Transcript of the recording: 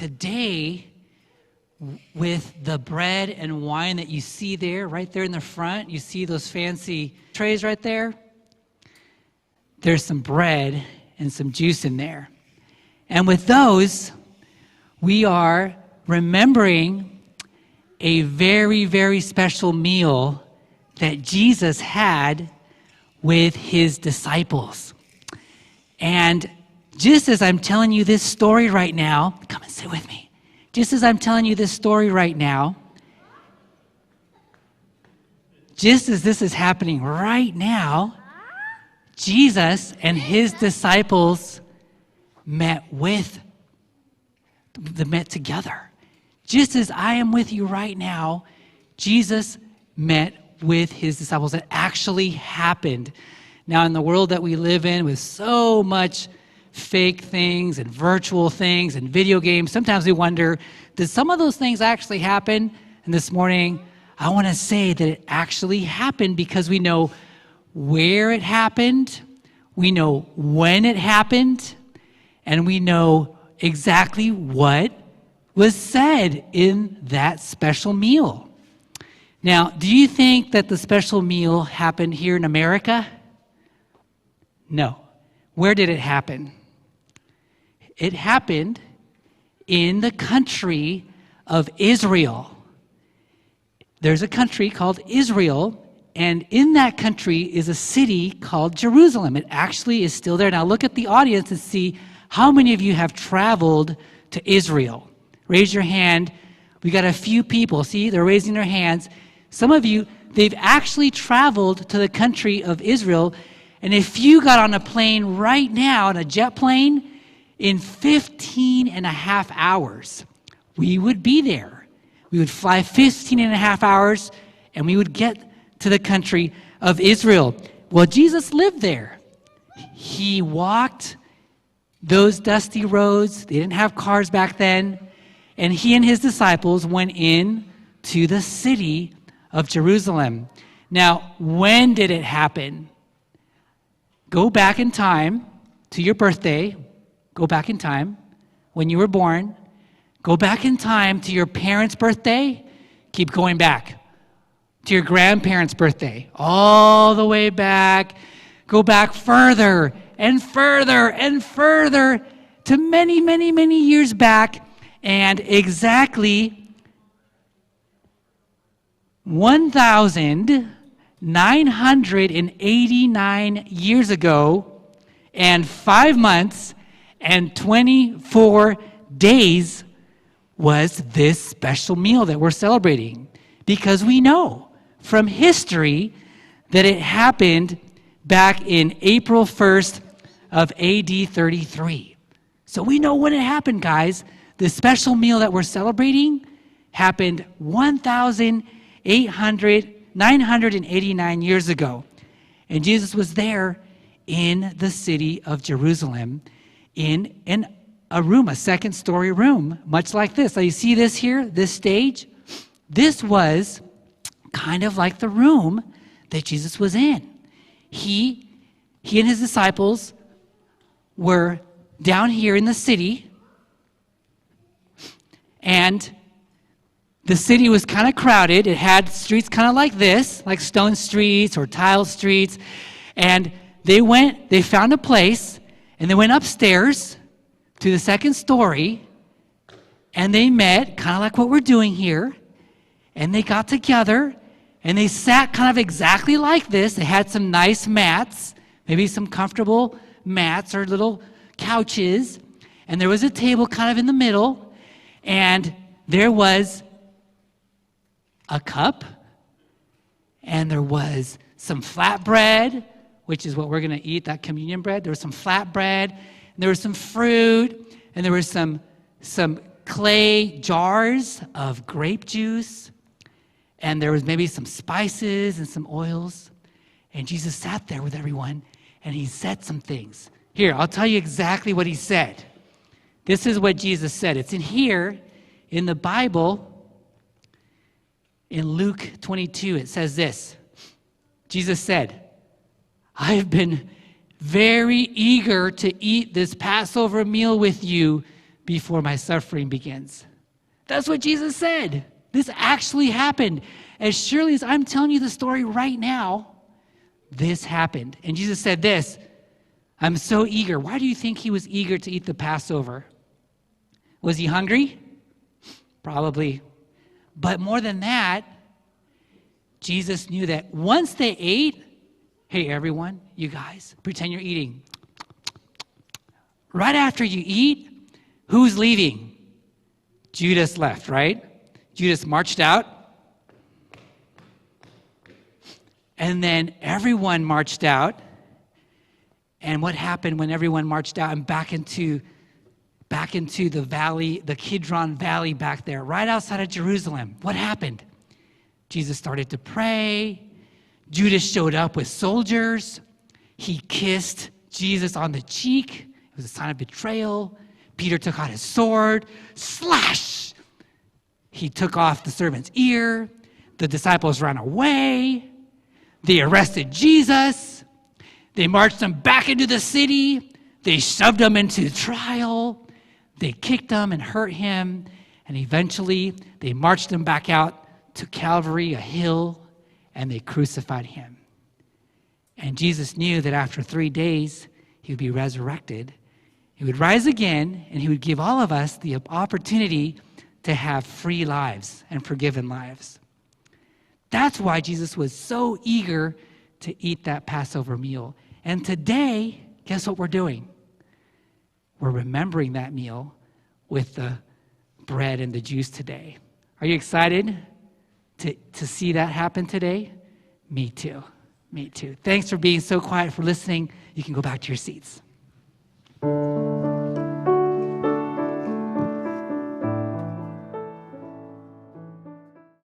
today, with the bread and wine that you see there, right there in the front, you see those fancy trays right there? There's some bread and some juice in there. And with those, we are remembering a very, very special meal that Jesus had with his disciples. And just as I'm telling you this story right now, come and sit with me. Just as I'm telling you this story right now, just as this is happening right now, Jesus and his disciples met together. Just as I am with you right now, Jesus met with his disciples. It actually happened. Now, in the world that we live in with so much fake things and virtual things and video games, sometimes we wonder, did some of those things actually happen? And this morning, I want to say that it actually happened because we know where it happened, we know when it happened, and we know exactly what was said in that special meal. Now, do you think that the special meal happened here in America? No. Where did it happen? It happened in the country of Israel. There's a country called Israel, and in that country is a city called Jerusalem. It actually is still there. Now look at the audience and see how many of you have traveled to Israel. Raise your hand. We got a few people. See, they're raising their hands. Some of you, they've actually traveled to the country of Israel. And if you got on a plane right now, on a jet plane, in 15 and a half hours, we would be there. We would fly 15 and a half hours, and we would get to the country of Israel. Well, Jesus lived there. He walked those dusty roads. They didn't have cars back then. And he and his disciples went in to the city of Jerusalem. Now, when did it happen? Go back in time to your birthday. Go back in time when you were born. Go back in time to your parents' birthday. Keep going back to your grandparents' birthday. All the way back. Go back further and further and further to many, many, many years back. And exactly 1,989 years ago and 5 months and 24 days was this special meal that we're celebrating. Because we know from history that it happened back in April 1st of AD 33. So we know when it happened, guys. The special meal that we're celebrating happened 989 years ago. And Jesus was there in the city of Jerusalem in a room, a second-story room, much like this. So you see this here, this stage? This was kind of like the room that Jesus was in. He and his disciples were down here in the city, and the city was kind of crowded. It had streets kind of like this, like stone streets or tile streets. And they found a place, and they went upstairs to the second story, and they met, kind of like what we're doing here. And they got together, and they sat kind of exactly like this. They had some nice mats, maybe some comfortable mats or little couches. And there was a table kind of in the middle. And there was a cup, and there was some flatbread, which is what we're going to eat, that communion bread. There was some flatbread, and there was some fruit, and there was some clay jars of grape juice, and there was maybe some spices and some oils. And Jesus sat there with everyone, and he said some things. Here, I'll tell you exactly what he said. This is what Jesus said. It's in here, in the Bible, in Luke 22. It says this. Jesus said, I have been very eager to eat this Passover meal with you before my suffering begins. That's what Jesus said. This actually happened. As surely as I'm telling you the story right now, this happened. And Jesus said this, I'm so eager. Why do you think he was eager to eat the Passover? Was he hungry? Probably. But more than that, Jesus knew that once they ate, hey, everyone, you guys, pretend you're eating. Right after you eat, who's leaving? Judas left, right? Judas marched out. And then everyone marched out. And what happened when everyone marched out and back into the valley, the Kidron Valley back there, right outside of Jerusalem? What happened? Jesus started to pray. Judas showed up with soldiers. He kissed Jesus on the cheek. It was a sign of betrayal. Peter took out his sword. Slash! He took off the servant's ear. The disciples ran away. They arrested Jesus. They marched him back into the city. They shoved him into trial. They kicked him and hurt him. And eventually, they marched him back out to Calvary, a hill, and they crucified him. And Jesus knew that after 3 days, he would be resurrected. He would rise again, and he would give all of us the opportunity to have free lives and forgiven lives. That's why Jesus was so eager to eat that Passover meal. And today, guess what we're doing? We're remembering that meal with the bread and the juice today. Are you excited to see that happen today? Me too. Me too. Thanks for being so quiet, for listening. You can go back to your seats.